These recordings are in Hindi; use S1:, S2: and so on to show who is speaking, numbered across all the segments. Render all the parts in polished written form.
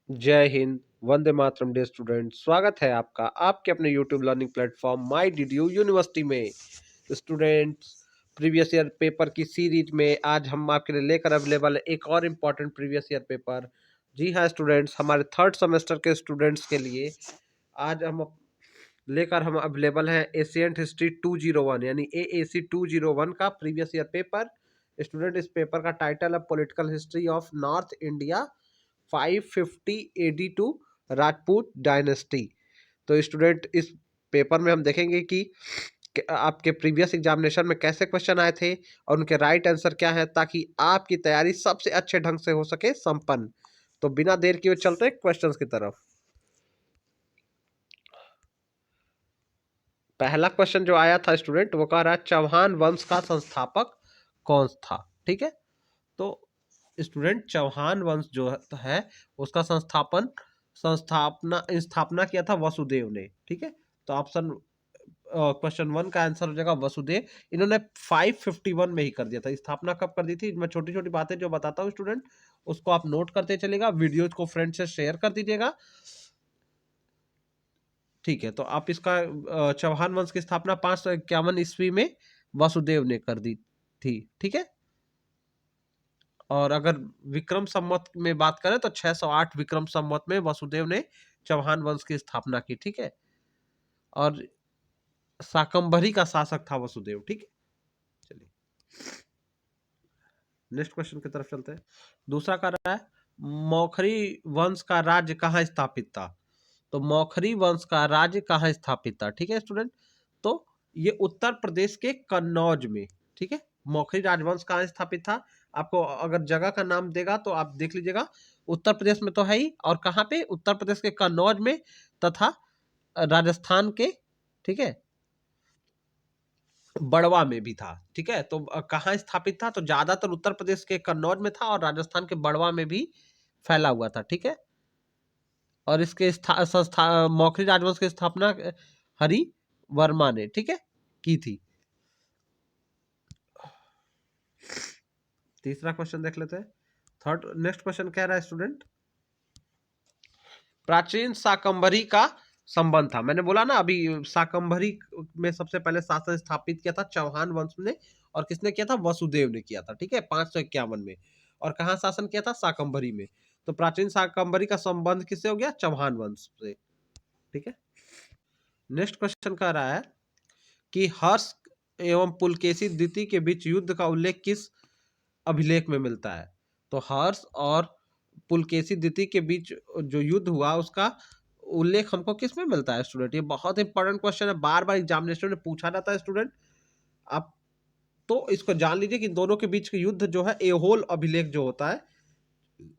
S1: जय हिंद, वंदे मातरम डे स्टूडेंट। स्वागत है आपका आपके अपने यूट्यूब लर्निंग प्लेटफॉर्म माई डीडीयू यूनिवर्सिटी में। स्टूडेंट्स, प्रीवियस ईयर पेपर की सीरीज में आज हम आपके लिए लेकर अवेलेबल है एक और इम्पॉर्टेंट प्रीवियस ईयर पेपर। जी हाँ स्टूडेंट्स, हमारे थर्ड सेमेस्टर के स्टूडेंट्स के लिए आज हम अवेलेबल हैं एशियंट हिस्ट्री 201 यानी AAC 201 का प्रीवियस ईयर पेपर। स्टूडेंट, इस पेपर का टाइटल है political history of north India 550 AD to Rajput dynasty. तो स्टूडेंट, इस पेपर में हम देखेंगे कि आपके प्रीवियस एग्जामिनेशन में कैसे क्वेश्चन आए थे और उनके राइट आंसर क्या है, ताकि आपकी तैयारी सबसे अच्छे ढंग से हो सके संपन्न। तो बिना देर किए चलते हैं क्वेश्चंस की तरफ। पहला क्वेश्चन जो आया था स्टूडेंट, वो कह रहा है चौहान वंश का संस्थापक कौन था। ठीक है, तो स्टूडेंट, चौहान वंश जो है उसका स्थापना किया था वसुदेव ने। ठीक है, तो ऑप्शन क्वेश्चन 1 का आंसर हो जाएगा वसुदेव। इन्होंने 551 में ही कर दिया था। स्थापना कब कर दी थी, मैं छोटी छोटी बातें जो बताता हूँ स्टूडेंट, उसको आप नोट करते चलेगा, वीडियो को फ्रेंड से शेयर कर दीजिएगा। ठीक है, तो आप इसका चौहान वंश की स्थापना 551 ईस्वी में वसुदेव ने कर दी थी। ठीक है, और अगर विक्रम संवत में बात करें तो 608 विक्रम संवत में वसुदेव ने चौहान वंश की स्थापना की। ठीक है, और शाकंभरी का शासक था वसुदेव। ठीक है, चलिए नेक्स्ट क्वेश्चन की तरफ चलते हैं। दूसरा कर रहा है मौखरी वंश का राज्य कहाँ स्थापित था। तो मौखरी वंश का राज्य कहाँ स्थापित था। ठीक है स्टूडेंट, तो ये उत्तर प्रदेश के कन्नौज में। ठीक है, मौखरी राजवंश कहाँ स्थापित था, आपको अगर जगह का नाम देगा तो आप देख लीजिएगा। उत्तर प्रदेश में तो है ही, और कहाँ पे, उत्तर प्रदेश के कन्नौज में तथा राजस्थान के, ठीक है, बड़वा में भी था। ठीक है, तो कहाँ स्थापित था, तो ज्यादातर उत्तर प्रदेश के कन्नौज में था और राजस्थान के बड़वा में भी फैला हुआ था। ठीक है, और इसके मौखरी राजवंश की स्थापना हरि वर्मा ने, ठीक है, की थी। तीसरा क्वेश्चन देख लेते हैं। नेक्स्ट क्वेश्चन कह रहा है स्टूडेंट, प्राचीन शाकंभरी का संबंध था। मैंने बोला ना अभी, शाकंभरी में सबसे पहले शासन स्थापित किया था चौहान वंश ने, और किसने किया था, वसुदेव ने किया था। ठीक है, 551 में। और कहाँ शासन किया था, शाकंभरी में। तो प्राचीन शाकंभरी का संबंध किससे हो गया, चौहान वंश से। ठीक है, नेक्स्ट क्वेश्चन कह रहा है कि हर्ष एवं पुलकेशी द्वितीय के बीच युद्ध का उल्लेख किस अभिलेख में मिलता है। तो हर्ष और पुलकेशी द्वितीय के बीच जो युद्ध हुआ उसका उल्लेख हमको किस में मिलता है स्टूडेंट। ये बहुत इंपॉर्टेंट क्वेश्चन है, बार बार एग्जामिनेशन में पूछा जाता है स्टूडेंट। आप तो इसको जान लीजिए कि दोनों के बीच का युद्ध जो है, एहोल अभिलेख जो होता है,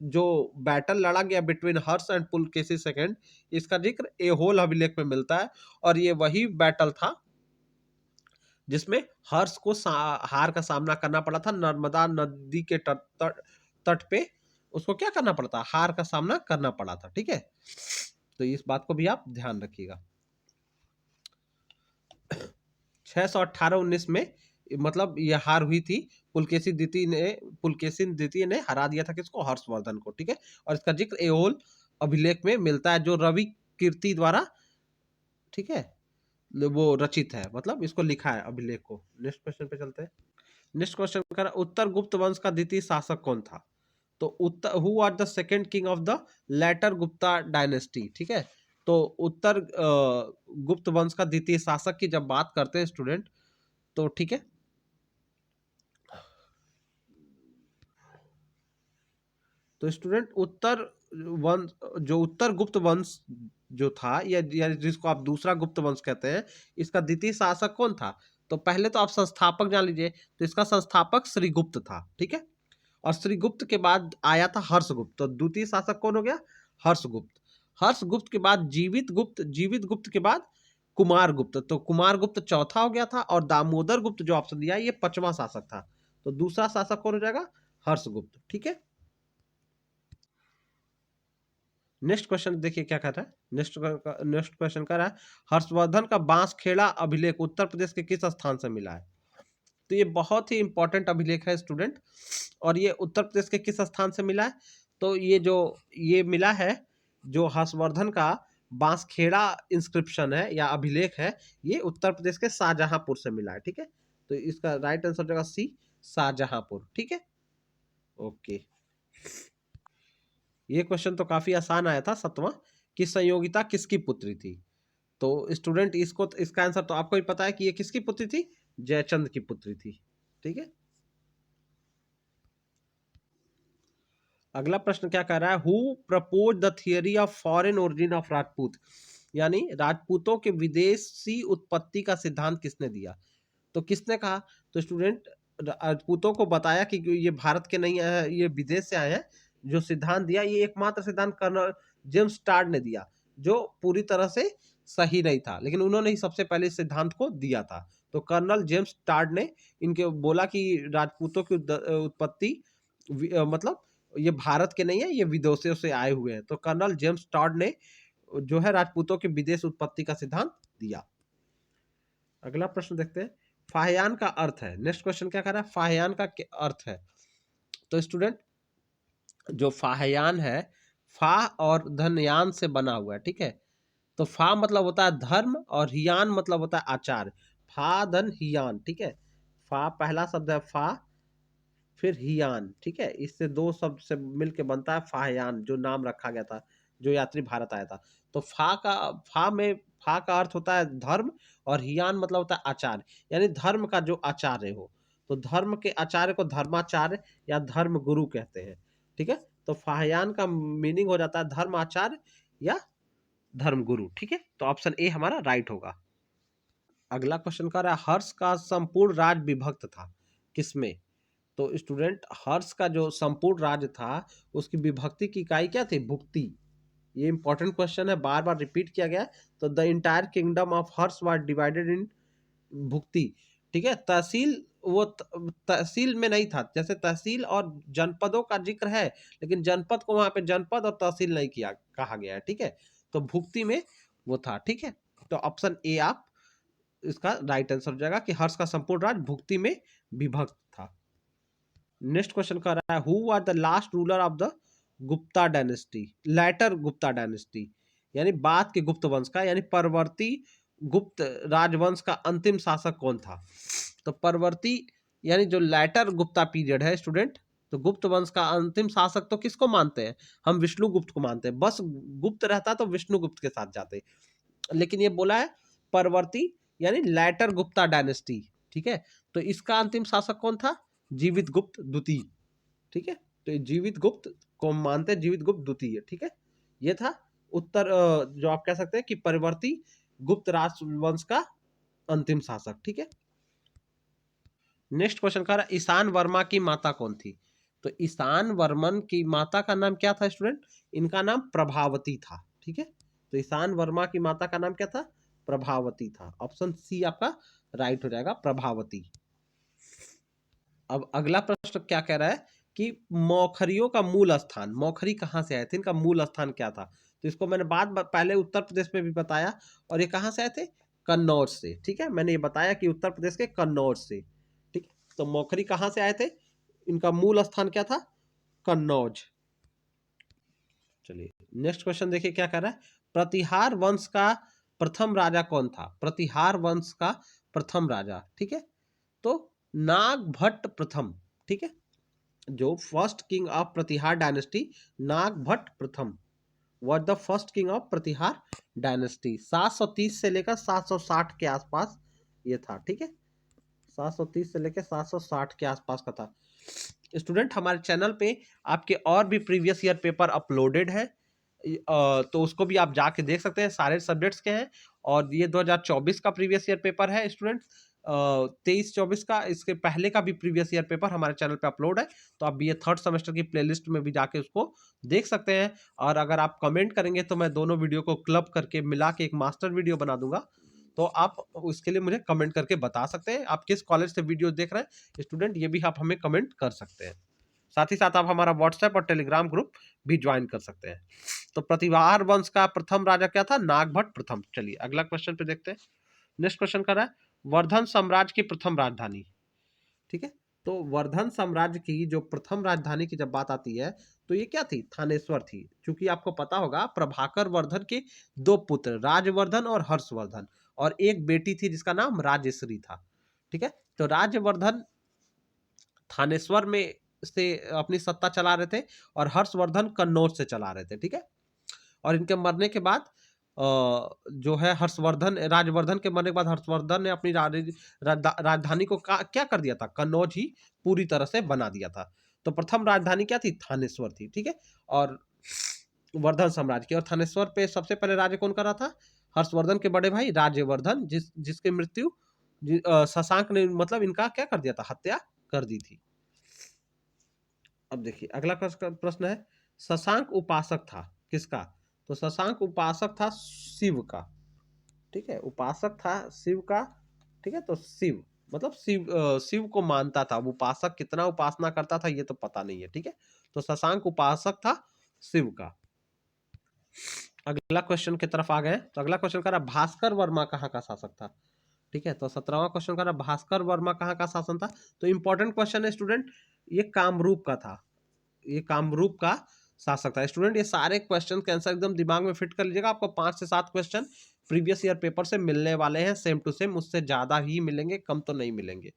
S1: जो बैटल लड़ा गया between Harsh and Pulakeshi second, इसका जिक्र एहोल अभिलेख में मिलता है। और ये वही बैटल था जिसमें हर्ष को हार का सामना करना पड़ा था। नर्मदा नदी के तट पे उसको क्या करना पड़ता, हार का सामना करना पड़ा था। ठीक है, तो इस बात को भी आप ध्यान रखिएगा। 618-19 में मतलब ये हार हुई थी। पुलकेशी द्वितीय ने हरा दिया था किसको, हर्षवर्धन को। ठीक है, और इसका जिक्र एहोल अभिलेख में मिलता है, जो रवि कीर्ति द्वारा, ठीक है, वो रचित है, मतलब इसको लिखा है अभिलेख को। नेक्स्ट क्वेश्चन पे चलते हैं। नेक्स्ट क्वेश्चन कर, उत्तर गुप्त वंश का द्वितीय शासक कौन था। तो उत्तर who are the second king of the later Gupta dynasty. ठीक है, तो उत्तर गुप्त वंश का द्वितीय शासक की जब बात करते हैं स्टूडेंट, तो ठीक है, तो स्टूडेंट उत्तर गुप्त वंश जो था, या जिसको आप दूसरा गुप्त वंश कहते हैं, इसका द्वितीय शासक कौन था। तो पहले तो आप संस्थापक जान लीजिए, तो इसका संस्थापक श्रीगुप्त था। ठीक है, और श्रीगुप्त के बाद आया था हर्षगुप्त, तो द्वितीय शासक कौन हो गया, हर्षगुप्त। हर्षगुप्त के बाद जीवित गुप्त के बाद कुमार गुप्त, तो कुमार गुप्त चौथा हो गया था, और दामोदर गुप्त जो ऑप्शन दिया ये 5वां शासक था। तो दूसरा शासक कौन हो जाएगा, हर्षगुप्त। ठीक है, नेक्स्ट क्वेश्चन देखिए क्या कह रहा है। नेक्स्ट क्वेश्चन कह रहा है हर्षवर्धन का बांसखेड़ा अभिलेख उत्तर प्रदेश के किस स्थान से मिला है। तो ये बहुत ही इंपॉर्टेंट अभिलेख है स्टूडेंट, और ये उत्तर प्रदेश के किस स्थान से मिला है। तो ये मिला है, जो हर्षवर्धन का बांसखेड़ा इंस्क्रिप्शन है या अभिलेख है, ये उत्तर प्रदेश के शाहजहांपुर से मिला है। ठीक है, तो इसका राइट आंसर होगा सी, शाहजहांपुर। ठीक है, ओके। ये क्वेश्चन तो काफी आसान आया था, 7वां, कि संयोगिता किसकी पुत्री थी। तो स्टूडेंट इसका आंसर तो आपको ही पता है कि ये किसकी पुत्री थी, जयचंद की पुत्री थी। ठीक है, अगला प्रश्न क्या कह रहा है, who propose the theory of foreign origin of Rajput, यानी राजपूतों के विदेशी उत्पत्ति का सिद्धांत किसने दिया। तो किसने कहा, तो स्टूडेंट राजपूतों को बताया कि ये भारत के नहीं है, ये विदेश से आए हैं। जो सिद्धांत दिया, ये एकमात्र सिद्धांत कर्नल जेम्स टार्ड ने दिया, जो पूरी तरह से सही नहीं था, लेकिन उन्होंने ही सबसे पहले इस सिद्धांत को दिया था। तो कर्नल जेम्स टार्ड ने इनके बोला कि राजपूतों की उत्पत्ति मतलब ये भारत के नहीं है, ये विदेशों से आए हुए हैं। तो कर्नल जेम्स टार्ड ने जो है राजपूतों के विदेश उत्पत्ति का सिद्धांत दिया। अगला प्रश्न देखते हैं, फाहयान का अर्थ है। नेक्स्ट क्वेश्चन क्या कर रहा है, फाहयान का क्या अर्थ है। तो स्टूडेंट जो फाहयान है, फा और धनयान से बना हुआ है। ठीक है, तो फा मतलब होता है धर्म और हियान मतलब होता है आचार। फा धन हियान। ठीक है, फा पहला शब्द है फा, फिर हियान। ठीक है, इससे दो शब्द से मिलके बनता है फाहयान, जो नाम रखा गया था जो यात्री भारत आया था। तो फा का अर्थ होता है धर्म, और हियान मतलब होता है आचार्य, यानी धर्म का जो आचार्य हो। तो धर्म के आचार्य को धर्माचार्य या धर्म गुरु कहते हैं। ठीक है, तो फाहयान का मीनिंग हो जाता है धर्म आचार्य या धर्म गुरु। ठीक है, तो ऑप्शन ए हमारा राइट होगा। अगला क्वेश्चन कर रहा है हर्ष का संपूर्ण राज विभक्त था किसमें। तो स्टूडेंट हर्ष का जो संपूर्ण राज्य था, उसकी विभक्ति की इकाई क्या थी, भुक्ति। ये इंपॉर्टेंट क्वेश्चन है, बार बार रिपीट किया गया है। तो the entire kingdom of Harsha was divided in भुक्ति। ठीक है, तहसील वो तहसील में नहीं था, जैसे तहसील और जनपदों का जिक्र है, लेकिन जनपद को वहां पे जनपद और तहसील नहीं किया कहा गया है। ठीक है, तो भुक्ति में वो था। ठीक है, तो ऑप्शन ए आप इसका राइट आंसर हो जाएगा कि हर्ष का संपूर्ण राज्य भुक्ति में विभक्त था। नेक्स्ट क्वेश्चन कर रहा है who are the last ruler of the Gupta dynasty, later Gupta dynasty, यानी बाद के गुप्त वंश का, यानी परवर्ती गुप्त राजवंश का अंतिम शासक कौन था। तो परवर्ती यानी जो लैटर गुप्ता पीरियड है स्टूडेंट, तो गुप्त वंश का अंतिम शासक तो किसको मानते हैं, हम विष्णुगुप्त को मानते हैं। बस गुप्त रहता तो विष्णुगुप्त के साथ जाते, लेकिन ये बोला है परवर्ती यानी लैटर गुप्ता डायनेस्टी। ठीक है, तो इसका अंतिम शासक कौन था, जीवित गुप्त द्वितीय। ठीक है, तो जीवित गुप्त को मानते हैं, जीवित गुप्त द्वितीय। ठीक है, ये था उत्तर जो आप कह सकते हैं कि परिवर्ती गुप्त राजवंश का अंतिम शासक। ठीक है, नेक्स्ट क्वेश्चन का ईशान वर्मा की माता कौन थी। तो ईशान वर्मन की माता का नाम क्या था स्टूडेंट, इनका नाम प्रभावती था। ठीक है, तो ईशान वर्मा की माता का नाम क्या था, प्रभावती था। ऑप्शन सी आपका राइट हो जाएगा, प्रभावती। अब अगला प्रश्न क्या कह रहा है कि मौखरियों का मूल स्थान, मौखरी कहाँ से आए थे, इनका मूल स्थान क्या था। तो इसको मैंने पहले उत्तर प्रदेश में भी बताया, और ये कहाँ से आए थे, कन्नौज से। ठीक है, मैंने ये बताया कि उत्तर प्रदेश के कन्नौज से। ठीक है, तो मौखरी कहाँ से आए थे, इनका मूल स्थान क्या था, कन्नौज। चलिए नेक्स्ट क्वेश्चन देखिए क्या कह रहा है, प्रतिहार वंश का प्रथम राजा कौन था, प्रतिहार वंश का प्रथम राजा। ठीक है, तो नागभट्ट प्रथम। ठीक है, जो first king of Pratihara dynasty, Nagabhata प्रथम was the first king of Pratihara dynasty. 730 से लेकर 760 के आसपास ये था। ठीक है, 730 से लेकर 760 के आसपास का था। स्टूडेंट हमारे चैनल पे आपके और भी प्रीवियस ईयर पेपर अपलोडेड है, तो उसको भी आप जाके देख सकते हैं, सारे सब्जेक्ट्स के हैं। और ये 2024 का प्रीवियस ईयर पेपर है स्टूडेंट, 23-24 का, इसके पहले का भी प्रीवियस ईयर पेपर हमारे चैनल पे अपलोड है। तो आप ये थर्ड सेमेस्टर की प्लेलिस्ट में भी जाके उसको देख सकते हैं। और अगर आप कमेंट करेंगे तो मैं दोनों वीडियो को क्लब करके मिला के एक मास्टर वीडियो बना दूंगा, तो आप उसके लिए मुझे कमेंट करके बता सकते हैं आप किस कॉलेज से वीडियो देख रहे हैं स्टूडेंट, ये भी आप हमें कमेंट कर सकते हैं। साथ ही साथ आप हमारा व्हाट्सएप और टेलीग्राम ग्रुप भी ज्वाइन कर सकते हैं। तो प्रतिहार वंश का प्रथम राजा क्या था? नागभट्ट प्रथम। चलिए अगला क्वेश्चन पे देखते हैं। नेक्स्ट क्वेश्चन कर रहा है वर्धन साम्राज्य की प्रथम राजधानी। ठीक है, तो वर्धन साम्राज्य की जो प्रथम राजधानी की जब बात आती है तो ये क्या थी? थानेश्वर थी। क्योंकि आपको पता होगा प्रभाकर वर्धन के दो पुत्र राजवर्धन और हर्षवर्धन, और एक बेटी थी जिसका नाम राजश्री था। ठीक है, तो राजवर्धन थानेश्वर में से अपनी सत्ता चला रहे थे और हर्षवर्धन कन्नौज से चला रहे थे। ठीक है, और इनके मरने के बाद जो है हर्षवर्धन, राजवर्धन के मरने के बाद हर्षवर्धन ने अपनी राजधानी को क्या कर दिया था? कन्नौज ही पूरी तरह से बना दिया था। तो प्रथम राजधानी क्या थी? थानेश्वर थी। ठीक है, और वर्धन साम्राज्य की, और थानेश्वर पे सबसे पहले राज्य कौन कर रहा था? हर्षवर्धन के बड़े भाई राज्यवर्धन, जिसकी मृत्यु शशांक ने मतलब इनका क्या कर दिया था? हत्या कर दी थी। अब देखिए अगला प्रश्न है शशांक उपासक था किसका? तो शशांक उपासक था शिव का। ठीक है, उपासक था शिव का। ठीक है, तो शिव मतलब शिव को मानता था। उपासक कितना उपासना करता था ये तो पता नहीं है। ठीक है, तो शशांक उपासक था शिव का। अगला क्वेश्चन की तरफ आ गए, तो अगला क्वेश्चन कर रहा भास्कर वर्मा कहाँ का शासक था? ठीक है, तो 17वां क्वेश्चन कर रहा भास्कर वर्मा कहाँ का शासन था? तो इंपॉर्टेंट क्वेश्चन है स्टूडेंट, ये कामरूप का था। ये कामरूप का शासक था। स्टूडेंट ये सारे क्वेश्चन के आंसर एकदम दिमाग में फिट कर लीजिएगा। आपको 5 से 7 क्वेश्चन प्रीवियस ईयर पेपर से मिलने वाले हैं, सेम टू सेम, उससे ज्यादा ही मिलेंगे, कम तो नहीं मिलेंगे।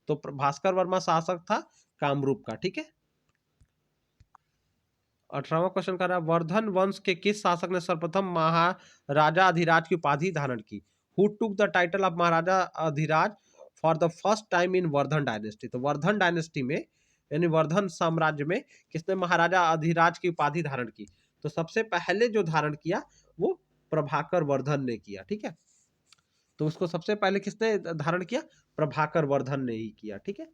S1: तो भास्कर वर्मा शासक था कामरूप का। ठीक है, 18वां क्वेश्चन कर रहा है वर्धन वंश के किस शासक ने सर्वप्रथम महाराजा अधिराज की उपाधि धारण की? Who took the title of Maharaja Adhiraj for the first time in Vardhan dynasty? तो वर्धन डायनेस्टी में यानी वर्धन साम्राज्य में किसने महाराजा अधिराज की उपाधि धारण की? तो सबसे पहले जो धारण किया वो प्रभाकर वर्धन ने किया। ठीक है, तो उसको सबसे पहले किसने धारण किया? प्रभाकर वर्धन ने ही किया। ठीक है,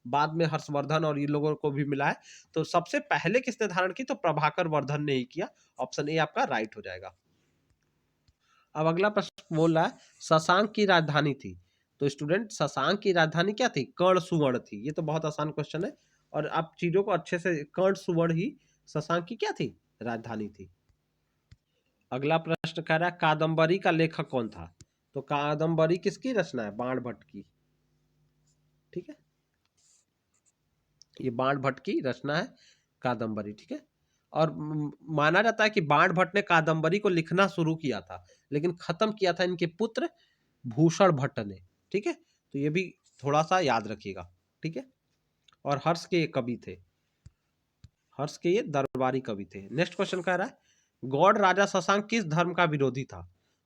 S1: बाद में हर्षवर्धन और ये लोगों को भी मिला है। तो सबसे पहले किसने धारण की? तो प्रभाकर वर्धन ने ही किया। ऑप्शन ए आपका राइट हो जाएगा। अब अगला प्रश्न बोल रहा है शशांक की राजधानी थी। तो स्टूडेंट शशांक की राजधानी क्या थी? कर्ण सुवर्ण थी। ये तो बहुत आसान क्वेश्चन है, और आप चीजों को अच्छे से, कर्ण सुवर्ण ही शशांक की क्या थी? राजधानी थी। अगला प्रश्न कह रहा है कादम्बरी का लेखक कौन था? तो कादम्बरी किसकी रचना है? बाण भट्ट की। ठीक है, ये बाण भट्ट की रचना है कादम्बरी। ठीक है, और माना जाता है कि बाण भट्ट ने कादम्बरी को लिखना शुरू किया था, लेकिन खत्म किया था इनके पुत्र भूषण भट्ट ने। ठीक है, तो ये भी थोड़ा सा याद रखिएगा। ठीक है, और हर्ष के ये कवि थे, हर्ष के ये दरबारी कवि थे। नेक्स्ट क्वेश्चन कह रहा है गौड़ राजा शशांक किस धर्म का विरोधी था?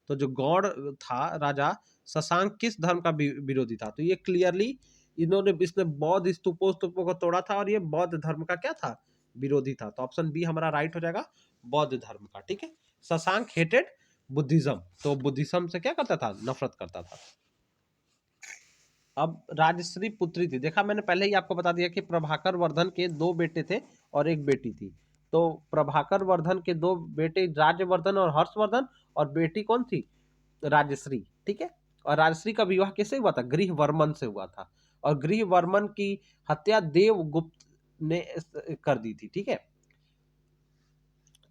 S1: तो जो गौड़ था राजा शशांक किस धर्म का विरोधी था? तो ये क्लियरली इसने बौद्ध स्तूपों को तोड़ा था, और ये बौद्ध धर्म का क्या था? विरोधी था। तो ऑप्शन बी हमारा राइट हो जाएगा, बौद्ध धर्म का। ठीक है, शशांक हेटेड बुद्धिज्म, तो बुद्धिज्म से क्या करता था? नफरत करता था। अब राजश्री पुत्री थी। देखा मैंने पहले ही आपको बता दिया कि प्रभाकर वर्धन के दो बेटे थे और एक बेटी थी। तो प्रभाकर वर्धन के दो बेटे राज्यवर्धन और हर्षवर्धन, और बेटी कौन थी? राजश्री। ठीक है, और राजश्री का विवाह किससे हुआ था? गृहवर्मन से हुआ था, और गृहवर्मन की हत्या देवगुप्त ने कर दी थी। ठीक है,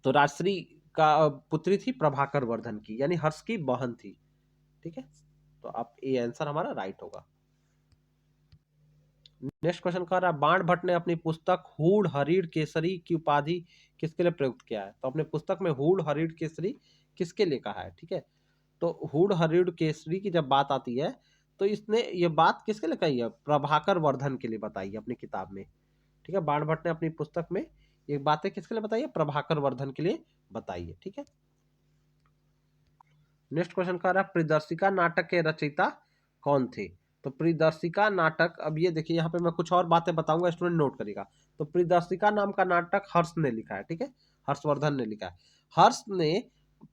S1: तो राजश्री का पुत्री थी प्रभाकर वर्धन की, यानी हर्ष की बहन थी। ठीक है, तो आप ये आंसर हमारा राइट होगा। नेक्स्ट क्वेश्चन कह रहा है बाण भट्ट ने अपनी पुस्तक हूड़ हरिड़ केसरी की उपाधि किसके लिए प्रयुक्त किया है? तो अपने पुस्तक में हूड़ हरिड़ केसरी किसके लिए कहा है? ठीक है, तो हूड़ हरिड़ केसरी की जब बात आती है तो इसने ये बात किसके लिए कही है? प्रभाकर वर्धन के लिए बताई है अपनी किताब में। ठीक है, बाण भट्ट ने अपनी पुस्तक में ये बातें किसके लिए बताई है? प्रभाकर वर्धन के लिए बताई है। ठीक है, नेक्स्ट क्वेश्चन कह रहा है प्रिदर्शिका नाटक के रचयिता कौन थे? तो प्रिदर्शिका नाटक, अब ये देखिए यहाँ पे मैं कुछ और बातें बताऊंगा, स्टूडेंट नोट करेगा। तो प्रिदर्शिका नाम का नाटक हर्ष ने लिखा है। ठीक है, हर्षवर्धन ने लिखा है। हर्ष ने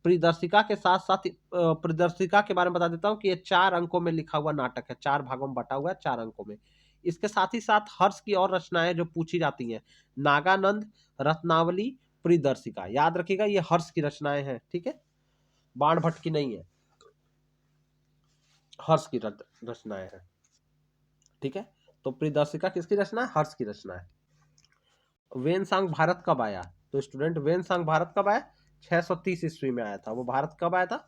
S1: प्रिदर्शिका के साथ साथ प्रिदर्शिका के बारे में बता देता हूँ कि ये 4 अंकों में लिखा हुआ नाटक है, 4 भागों में बटा हुआ है, 4 अंकों में। इसके साथ ही साथ हर्ष की और रचनाएं जो पूछी जाती हैं, नागानंद, रत्नावली, प्रिदर्शिका, याद रखिएगा ये हर्ष की रचनाएं हैं। ठीक है, बाण भट्ट की नहीं है, हर्ष की रचनाएं हैं। ठीक है, तो प्रियदर्शिका किसकी रचना है? हर्ष की रचना है। वेन सांग भारत कब आया? तो स्टूडेंट वेन सांग भारत कब आया? 630 ईस्वी में आया था। वो भारत कब आया था?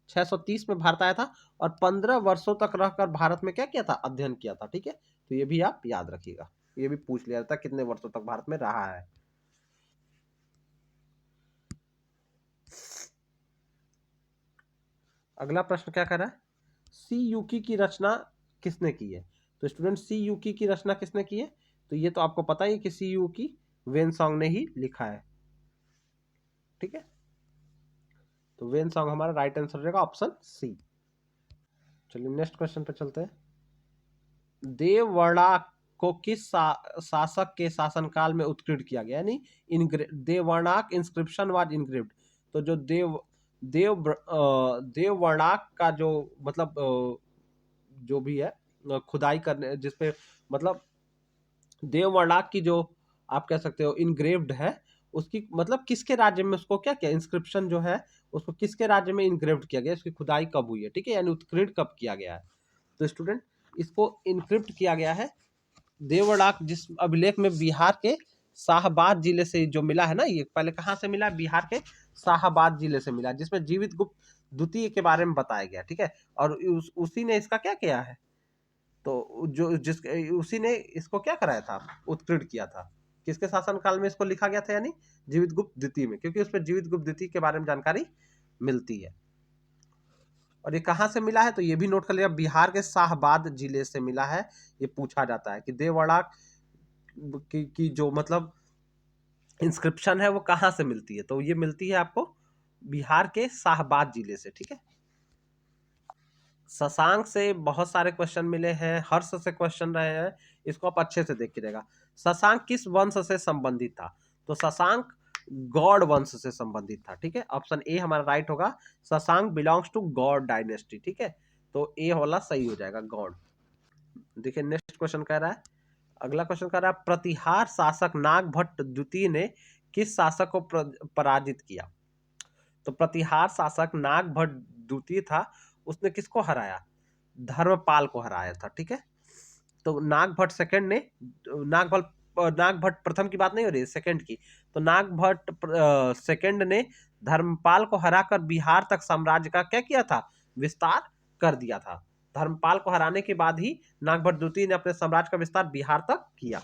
S1: 630 में भारत आया था, और 15 वर्षों तक रहकर भारत में क्या किया था? अध्ययन किया था। ठीक है, तो ये भी आप याद रखिएगा, ये भी पूछ लिया जाता कितने वर्षों तक भारत में रहा है। अगला प्रश्न क्या कर रहा है? सी यूकी की रचना किसने की है? तो स्टूडेंट, सी यूकी की रचना किसने की है? तो ये तो आपको पता ही है कि सी यूकी वेनसॉन्ग ने ही लिखा है। ठीक है, तो वेनसॉन्ग हमारा राइट आंसर हो जाएगा ऑप्शन सी। चलिए नेक्स्ट क्वेश्चन पे चलते हैं। देववर्णा को किस शासक के शासनकाल में उत्कीर्ण किया गया? यानी देववर्णाक इंस्क्रिप्शन वाज इनग्रेव्ड। तो जो देववर्णाक का जो मतलब जो भी है खुदाई करने जिसपे मतलब देववर्णाक की जो आप कह सकते हो इनग्रेव्ड है, उसकी मतलब किसके राज्य में उसको क्या किया, इंस्क्रिप्शन जो है उसको किसके राज्य में इनग्रेव्ड किया गया, उसकी खुदाई कब हुई है? ठीक है, यानी उत्कीर्ण कब किया गया है? तो स्टूडेंट, इसको इनक्रिप्ट किया गया है देवड़ाक जिस अभिलेख में बिहार के शाहबाद जिले से जो मिला है ना, ये पहले कहाँ से मिला? बिहार के शाहबाद जिले से मिला, जिसमें जीवित गुप्त द्वितीय के बारे में बताया गया। ठीक है, और उसी ने इसका क्या किया है? तो जो जिस उसी ने इसको क्या कराया था? उत्कीर्ण किया था। किसके शासनकाल में इसको लिखा गया था? यानी जीवित गुप्त द्वितीय में, क्योंकि उसमें जीवित गुप्त द्वितीय के बारे में जानकारी मिलती है। और ये कहाँ से मिला है? तो ये भी नोट कर लिया, बिहार के शाहबाद जिले से मिला है। ये पूछा जाता है कि देववाड़ा की जो मतलब इंस्क्रिप्शन है वो कहाँ से मिलती है? तो ये मिलती है आपको बिहार के शाहबाद जिले से। ठीक है, शशांक से बहुत सारे क्वेश्चन मिले हैं, हर्ष से क्वेश्चन रहे हैं, इसको आप अच्छे से देख लीजिएगा। शशांक किस वंश से संबंधित था? तो शशांक गौड़ वंश से संबंधित था। ठीक है, ऑप्शन ए हमारा राइट होगा। Shashank belongs to Gaur dynasty. ठीक है, तो ए वाला सही हो जाएगा, गौड़। देखिए नेक्स्ट क्वेश्चन कह रहा है, अगला क्वेश्चन कह रहा है, प्रतिहार शासक नागभट्ट द्वितीय ने किस शासक को पराजित किया? तो प्रतिहार शासक नागभट्ट द्वितीय था, उसने किसको हराया? धर्मपाल को हराया था। ठीक है, तो नागभट्ट सेकंड ने नागभट्ट प्रथम की बात नहीं हो रही है, सेकंड की। तो नागभट्ट सेकंड ने धर्मपाल को हराकर बिहार तक साम्राज्य का क्या किया था? विस्तार कर दिया था। धर्मपाल को हराने के बाद ही नागभट्ट द्वितीय ने अपने साम्राज्य का विस्तार बिहार तक किया।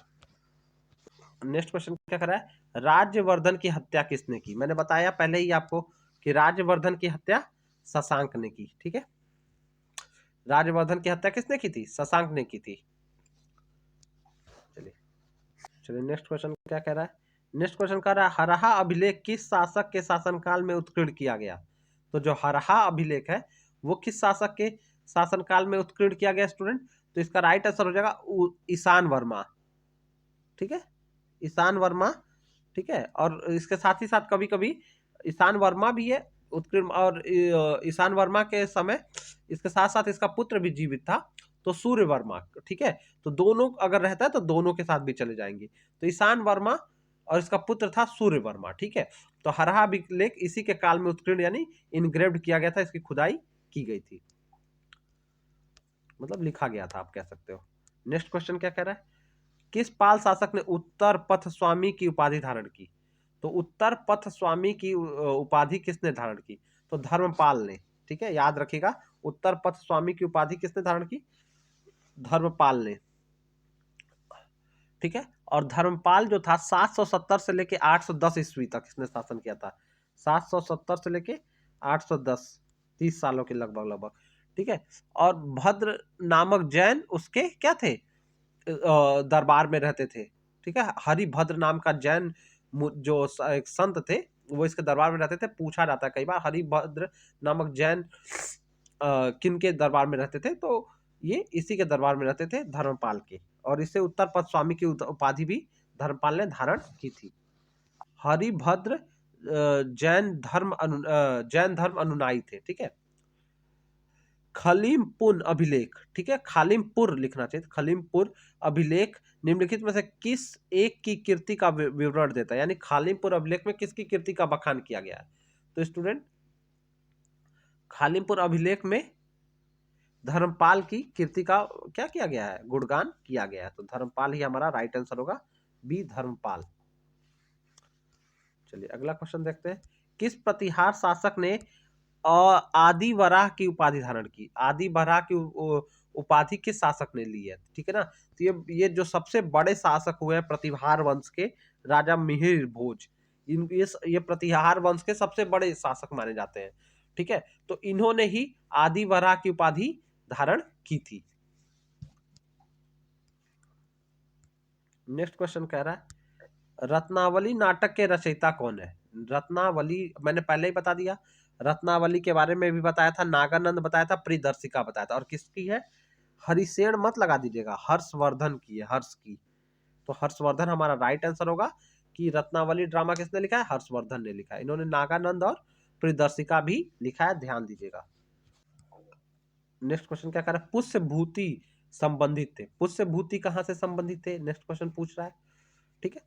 S1: नेक्स्ट क्वेश्चन क्या कर रहा है, राज्यवर्धन की हत्या किसने की? मैंने बताया पहले ही आपको कि राज्यवर्धन की हत्या शशांक ने की। ठीक है, राज्यवर्धन की हत्या किसने की थी? शशांक ने की थी। चलिए चलिए नेक्स्ट क्वेश्चन क्या कह रहा है, नेक्स्ट क्वेश्चन कह रहा है, हरहा अभिलेख किस शासक के शासनकाल में उत्कीर्ण किया गया? तो जो हरहा अभिलेख है वो किस शासक के शासनकाल में उत्कीर्ण किया गया स्टूडेंट? तो इसका राइट आंसर हो जाएगा ईशान वर्मा। ठीक है, ईशान वर्मा। ठीक है, और इसके साथ ही साथ कभी कभी ईशान वर्मा भी है उत्कीर्ण, और ईशान वर्मा के समय इसके साथ साथ इसका पुत्र भी जीवित था, तो सूर्य वर्मा। ठीक है, तो दोनों अगर रहता है तो दोनों के साथ भी चले जाएंगे। तो ईशान वर्मा और इसका पुत्र था सूर्य वर्मा। ठीक है, तो हरहा अभिलेख इसी के काल में उत्कीर्ण यानी इनग्रेव्ड किया गया था, इसकी खुदाई की गई थी, मतलब लिखा गया था आप कह सकते हो। नेक्स्ट क्वेश्चन क्या कह रहा है, किस पाल शासक ने उत्तर पथ स्वामी की उपाधि धारण की? तो उत्तर पथ स्वामी की उपाधि किसने धारण की? तो धर्मपाल ने। ठीक है, याद रखिएगा, उत्तर पथ स्वामी की उपाधि किसने धारण की? धर्मपाल ने। ठीक है, और धर्मपाल जो था 770 से लेके 810 ईस्वी तक इसने शासन किया था। 770 से लेके 810, 30 सालों के लगभग लगभग। ठीक है, और भद्र नामक जैन उसके क्या थे? दरबार में रहते थे। ठीक है, हरिभद्र नाम का जैन जो एक संत थे वो इसके दरबार में रहते थे। पूछा जाता है कई बार हरिभद्र नामक जैन किन के दरबार में रहते थे? तो ये इसी के दरबार में रहते थे, धर्मपाल के। और इससे उत्तर पथ स्वामी की उपाधि भी धर्मपाल ने धारण की थी। हरिभद्र जैन धर्म अनुयायी थे। ठीक है, खलीमपुर अभिलेख। ठीक है, खालिमपुर लिखना चाहिए, खलीमपुर अभिलेख निम्नलिखित में से किस एक की कीर्ति का विवरण देता है? यानी खालिमपुर अभिलेख में किसकी कीर्ति का बखान किया गया है? तो स्टूडेंट, खालिमपुर अभिलेख में धर्मपाल की कीर्ति का क्या किया गया है? गुणगान किया गया है। तो धर्मपाल ही हमारा राइट आंसर होगा, बी धर्मपाल। चलिए अगला क्वेश्चन देखते हैं, किस प्रतिहार शासक ने आदि वराह की उपाधि धारण की? आदि वराह की उपाधि किस शासक ने ली है? ठीक है ना। तो ये जो सबसे बड़े शासक हुए हैं प्रतिहार वंश के, राजा मिहिर भोज, ये प्रतिहार वंश के सबसे बड़े शासक माने जाते हैं। ठीक है, तो इन्होंने ही आदि वराह की उपाधि धारण की थी। नेक्स्ट क्वेश्चन कह रहा है रत्नावली नाटक के रचयिता कौन है? रत्नावली मैंने पहले ही बता दिया, रत्नावली के बारे में भी बताया था, नागानंद बताया था, प्रियदर्शिका बताया था। और किसकी है? हरिसेन मत लगा दीजिएगा, हर्षवर्धन की है, हर्ष की। तो हर्षवर्धन हमारा राइट आंसर होगा कि रत्नावली ड्रामा किसने लिखा है? हर्षवर्धन ने लिखा है। इन्होंने नागानंद और प्रियदर्शिका भी लिखा है, ध्यान दीजिएगा। नेक्स्ट क्वेश्चन क्या कर रहा है? पुष्य भूति संबंधित थे। पुष्य भूति कहां से संबंधित थे? नेक्स्ट क्वेश्चन पूछ रहा है। ठीक है,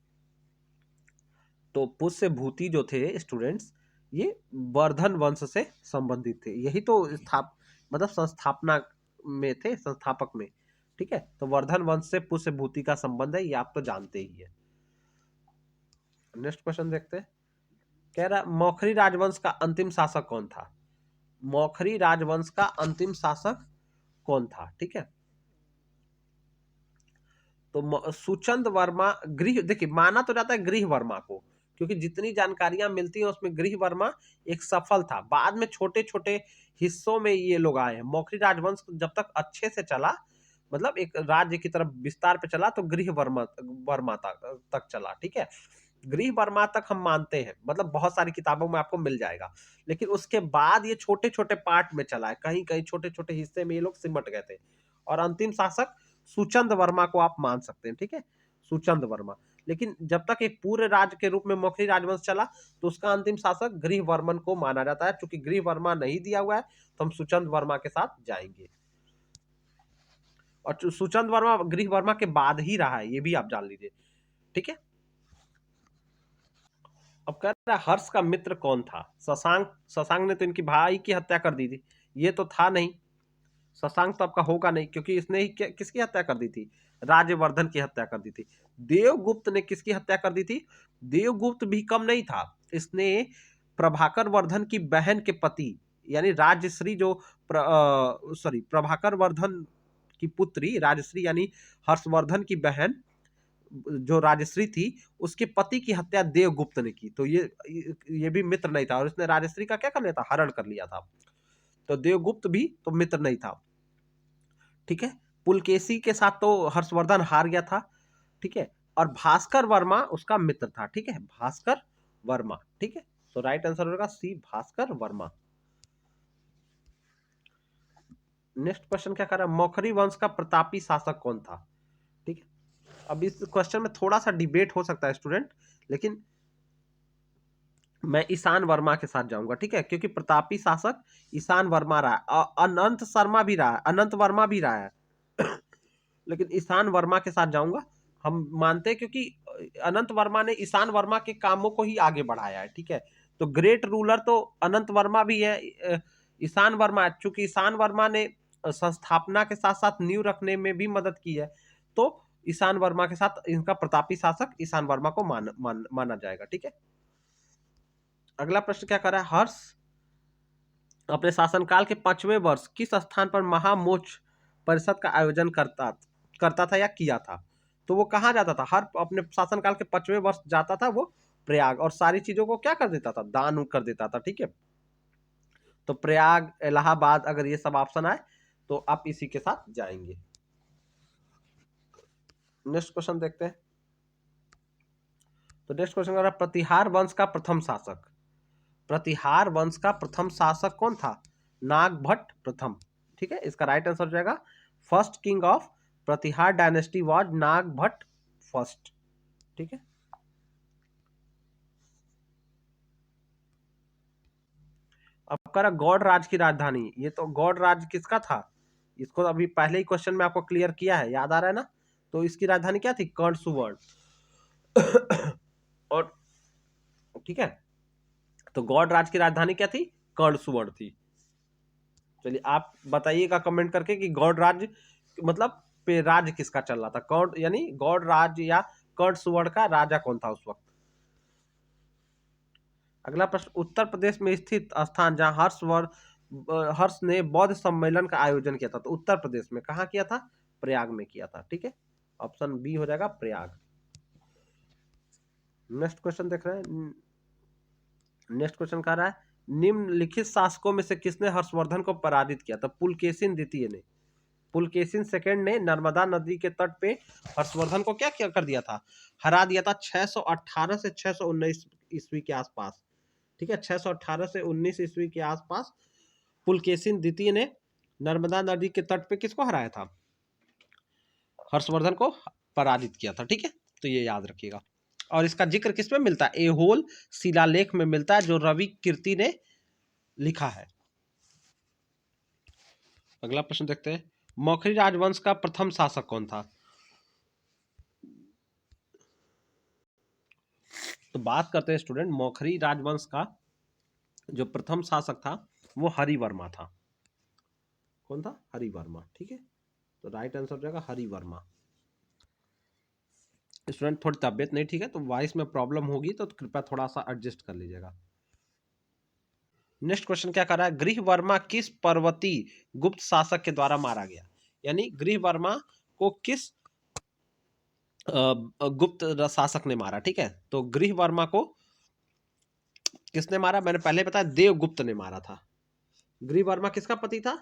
S1: तो पुष्य भूति जो थे स्टूडेंट्स, ये वर्धन वंश से संबंधित थे। यही तो मतलब संस्थापना में थे, संस्थापक में। ठीक है, तो वर्धन वंश से पुष्य भूति का संबंध है, ये आप तो जानते ही है। नेक्स्ट क्वेश्चन देखते हैं। कह रहा मौखरी राजवंश का अंतिम शासक कौन था? मौखरी राजवंश का अंतिम शासक कौन था? ठीक है, तो सुचंद वर्मा, गृह, देखिए माना तो जाता है गृह वर्मा को, क्योंकि जितनी जानकारियां मिलती हैं उसमें गृह वर्मा एक सफल था। बाद में छोटे छोटे हिस्सों में ये लोग आए हैं। मौखरी राजवंश जब तक अच्छे से चला, मतलब एक राज्य की तरफ विस्तार पे चला, तो गृह वर्मा वर्मा तक चला। ठीक है, गृह वर्मा तक हम मानते हैं, मतलब बहुत सारी किताबों में आपको मिल जाएगा। लेकिन उसके बाद ये छोटे छोटे पार्ट में चला है, कहीं कहीं छोटे छोटे हिस्से में ये लोग सिमट गए थे। और अंतिम शासक सुचंद वर्मा को आप मान सकते हैं। ठीक है, सुचंद वर्मा। लेकिन जब तक एक पूरे राज्य के रूप में मौखरी राजवंश चला, तो उसका अंतिम शासक गृह वर्मन को माना जाता है। चूंकि गृह वर्मा नहीं दिया हुआ है, तो हम सुचंद वर्मा के साथ जाएंगे। और सुचंद वर्मा गृह वर्मा के बाद ही रहा है, ये भी आप जान लीजिए। ठीक है, अब कह रहा है हर्ष का मित्र कौन था? शशांक। शशांक ने तो इनकी भाई की हत्या कर दी थी, ये तो था नहीं। शशांक तो आपका होगा नहीं, क्योंकि इसने ही किसकी हत्या कर दी थी? राज्यवर्धन की हत्या कर दी थी। देवगुप्त ने किसकी हत्या कर दी थी? देवगुप्त भी कम नहीं था, इसने प्रभाकर वर्धन की बहन के पति, यानी राजश्री जो प्रभाकर वर्धन की पुत्री राजश्री, यानी हर्षवर्धन की बहन जो राजश्री थी, उसके पति की हत्या देवगुप्त ने की। तो ये भी मित्र नहीं था, और उसने राजश्री का क्या कर लिया था? हरण कर लिया था। तो देवगुप्त भी तो मित्र नहीं था। ठीक है, पुलकेशी के साथ तो हर्षवर्धन हार गया था। ठीक है, और भास्कर वर्मा उसका मित्र था। ठीक है, भास्कर वर्मा। ठीक है, तो राइट आंसर होगा सी, भास्कर वर्मा। नेक्स्ट क्वेश्चन क्या कर रहा है? मौखरी वंश का प्रतापी शासक कौन था? ठीक है, अब इस क्वेश्चन में थोड़ा सा डिबेट हो सकता है स्टूडेंट, लेकिन मैं ईशान वर्मा के साथ जाऊंगा। ठीक है, क्योंकि प्रतापी शासक ईशान वर्मा रहा है, अनंत शर्मा भी रहा है, अनंत वर्मा भी रहा है। लेकिन ईशान वर्मा के साथ जाऊंगा। हम मानते हैं क्योंकि अनंत वर्मा ने ईशान वर्मा के कामों को ही आगे बढ़ाया है। ठीक है, तो ग्रेट रूलर तो अनंत वर्मा भी है, ईशान वर्मा। चूंकि ईशान वर्मा ने संस्थापना के साथ साथ नींव रखने में भी मदद की है, तो ईशान वर्मा के साथ इनका प्रतापी शासक ईशान वर्मा को माना जाएगा। ठीक है, अगला प्रश्न क्या कर रहा है? हर्ष अपने शासनकाल के 5वें वर्ष किस स्थान पर महामोच परिषद का आयोजन करता था या किया था? तो वो कहाँ जाता था? हर अपने शासनकाल के 5वें वर्ष जाता था वो प्रयाग, और सारी चीजों को क्या कर देता था? दान कर देता था। ठीक है, तो प्रयाग, इलाहाबाद, अगर ये सब ऑप्शन आए तो आप इसी के साथ जाएंगे। नेक्स्ट क्वेश्चन देखते हैं। तो नेक्स्ट क्वेश्चन है प्रतिहार वंश का प्रथम शासक। प्रतिहार वंश का प्रथम शासक कौन था? नागभट्ट प्रथम। ठीक है, इसका राइट आंसर हो जाएगा first king of Pratihara dynasty was Nagabhata first. ठीक है, अब कह रहा गौड़ राज की राजधानी, ये तो गौड़ राज किसका था? इसको अभी पहले ही क्वेश्चन में आपको क्लियर किया है, याद आ रहा है ना? तो इसकी राजधानी क्या थी? कर्ण सुवर्ण। और ठीक है, तो गौड़ राज की राजधानी क्या थी? कर्ण सुवर्ण थी। चलिए आप बताइएगा कमेंट करके कि गौड़ राज्य मतलब पे राज्य किसका चल रहा था? कौन, यानी गौड़ राज्य या कर्ण सुवर्ण का राजा कौन था उस वक्त? अगला प्रश्न, उत्तर प्रदेश में स्थित स्थान जहां हर्ष ने बौद्ध सम्मेलन का आयोजन किया था, तो उत्तर प्रदेश में कहाँ किया था? प्रयाग में किया था। ठीक है, ऑप्शन बी हो जाएगा प्रयाग। नेक्स्ट क्वेश्चन देख रहे हैं। नेक्स्ट क्वेश्चन कह रहा है, निम्नलिखित शासकों में से किसने हर्षवर्धन को पराजित किया? तो पुलकेशिन द्वितीय ने, पुलकेशिन सेकंड ने नर्मदा नदी के तट पे हर्षवर्धन को क्या कर दिया था? हरा दिया था 618 से 619 ईस्वी के आसपास। ठीक है, 618 से 19 ईस्वी के आसपास पुलकेशिन द्वितीय ने नर्मदा नदी के तट पे किसको हराया था? हर्षवर्धन को पराजित किया था। ठीक है, तो ये याद रखिएगा। और इसका जिक्र किस में मिलता है? ऐहोल शिलालेख में मिलता है, जो रवि कीर्ति ने लिखा है। अगला प्रश्न देखते हैं, मौखरी राजवंश का प्रथम शासक कौन था? तो बात करते हैं स्टूडेंट, मौखरी राजवंश का जो प्रथम शासक था वो हरिवर्मा था। कौन था? हरिवर्मा। ठीक है, तो राइट आंसर हो जाएगा हरिवर्मा। स्टूडेंट थोड़ी तबियत नहीं ठीक है, तो वॉइस में प्रॉब्लम होगी, तो कृपया थोड़ा सा एडजस्ट कर लीजिएगा। नेक्स्ट क्वेश्चन क्या कर रहा है, गृहवर्मा किस पर्वतीय गुप्त शासक के द्वारा मारा गया? यानी गृहवर्मा को किस गुप्त शासक ने मारा? ठीक है, तो गृहवर्मा को किसने मारा? मैंने पहले बताया, देवगुप्त ने मारा था। गृहवर्मा किसका पति था?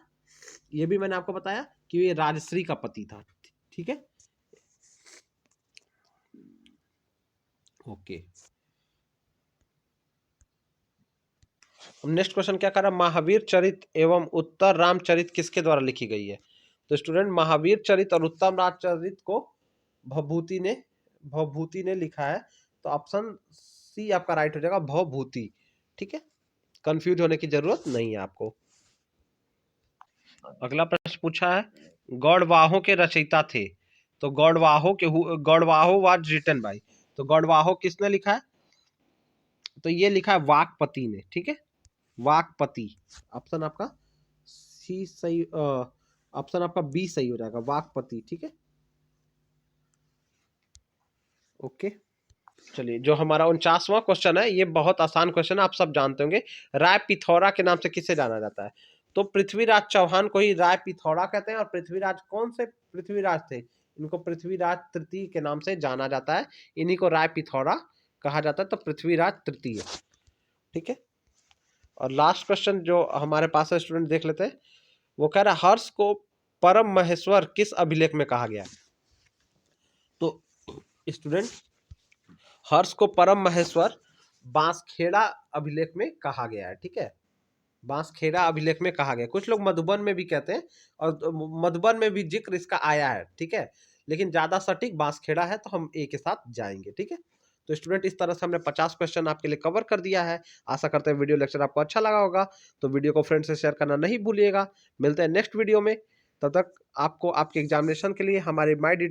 S1: ये भी मैंने आपको बताया कि ये राजश्री का पति था। ठीक है, ओके। नेक्स्ट क्वेश्चन क्या कर रहा है, महावीर चरित एवं उत्तर रामचरित किसके द्वारा लिखी गई है? तो स्टूडेंट महावीर चरित और उत्तम रामचरित को भवभूति ने लिखा है, तो ऑप्शन सी आपका राइट हो जाएगा, भवभूति। ठीक है, कंफ्यूज होने की जरूरत नहीं है आपको। अगला प्रश्न पूछा है, गौड़वाहों के रचयिता थे, तो गौड़वाहो वाज रिटन बाय, तो गौड़वाहो किसने लिखा है? तो ये लिखा है वाकपति ने। ठीक है, वाकपति। ऑप्शन आपका सी सही, ऑप्शन आपका बी सही हो जाएगा, वाकपति। ठीक है, ओके। चलिए, जो हमारा 49वां क्वेश्चन है, ये बहुत आसान क्वेश्चन है, आप सब जानते होंगे। राय पिथौरा के नाम से किसे जाना जाता है? तो पृथ्वीराज चौहान को ही राय पिथौरा कहते हैं। और पृथ्वीराज कौन से पृथ्वीराज थे? इनको पृथ्वीराज तृतीय के नाम से जाना जाता है, इन्हीं को राय पिथौरा कहा जाता है, तो पृथ्वीराज तृतीय। ठीक है, और लास्ट क्वेश्चन जो हमारे पास है स्टूडेंट, देख लेते हैं। वो कह रहा है, हर्ष को परम महेश्वर किस अभिलेख में कहा गया? तो स्टूडेंट, हर्ष को परम महेश्वर बांसखेड़ा अभिलेख में कहा गया है। ठीक है, बांसखेड़ा अभिलेख में कहा गया। कुछ लोग मधुबन में भी कहते हैं, और मधुबन में भी जिक्र इसका आया है। ठीक है, लेकिन ज्यादा सटीक बांसखेड़ा है, तो हम ए के साथ जाएंगे। ठीक है, तो स्टूडेंट, इस तरह से हमने 50 क्वेश्चन आपके लिए कवर कर दिया है। आशा करते हैं वीडियो लेक्चर आपको अच्छा लगा होगा, तो वीडियो को फ्रेंड से शेयर करना नहीं भूलिएगा। मिलते हैं नेक्स्ट वीडियो में, तब तक आपको आपके एग्जामिनेशन के लिए हमारे माई डी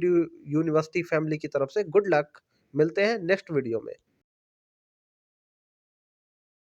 S1: यूनिवर्सिटी फैमिली की तरफ से गुड लक। मिलते हैं नेक्स्ट वीडियो में।